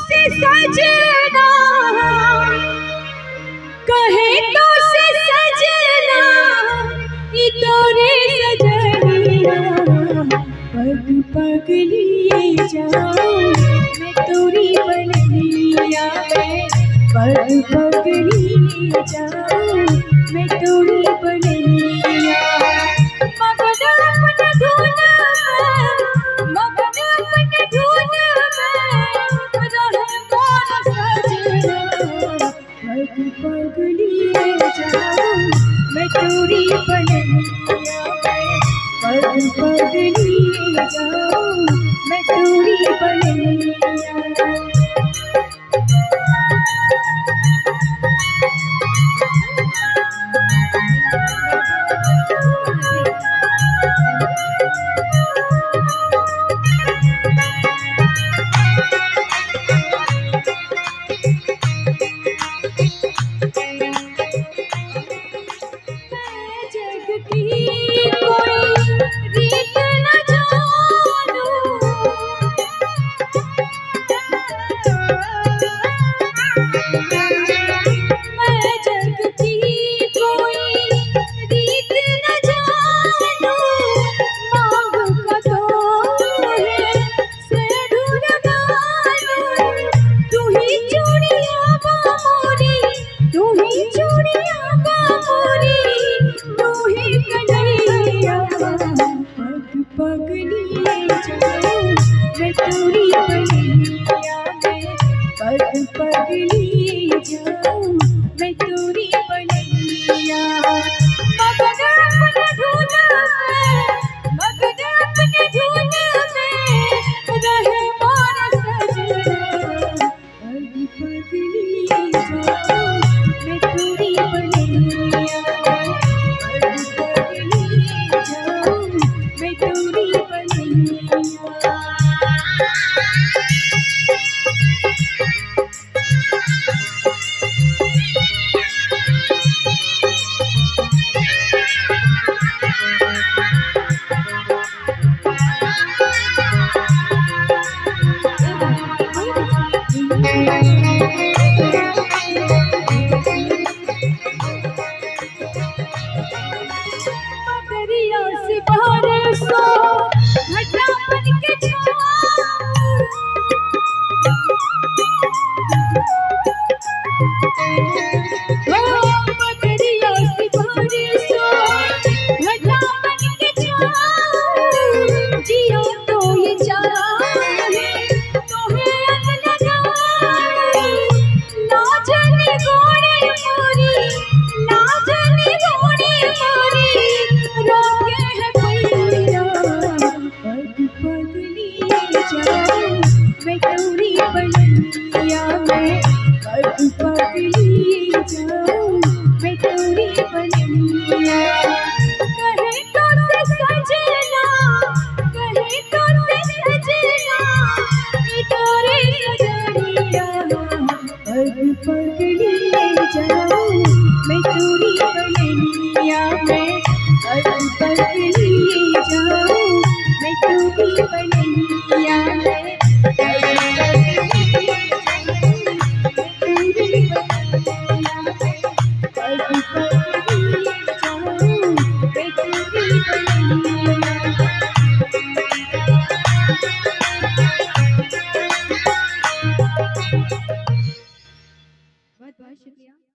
से सजना कहे तो से सजना ई तोरे सजनिया पग पग लिए जाओ मैं तोरी बननिया पग पग लिए जाओ मैं तोरी बननिया मगन अपन धुन मगन अपन धुन रहे मोर सजना पग पग लिए जाओ मैं तोरी बननिया पग पग लिए जाओ मैं तोरी बननिया। पग लिए जाओ मैं तोरी बननिया पग पग लिए जाओ मैं तोरी बननिया मगन अपन धुन मगन अपन धुन रहे मोर सजना पग पग लिए जाओ मैं तोरी बननिया पग पग लिए जाओ मैं तोरी बननिया। मगरिया से बरसो घटा बन के मगरिया से बरसो घटा बन के जियो तो ये चाहे तोहे अग लगाए ना जाने गोड़े मोरी ना जाने गोड़े मोरी रोके है पैया पग पग लिए जाओ मैं तोरी बननिया पग पग लिए जाओ मैं तोरी बननिया कहे तो से सजना कहे तो से सजना ई तोरे सजनिया पग पग लिए जाओ मैं तोरी बननिया पग पग लिए जाओ मैं तोरी बननिया पग पग लिए बहुत बहुत शुक्रिया।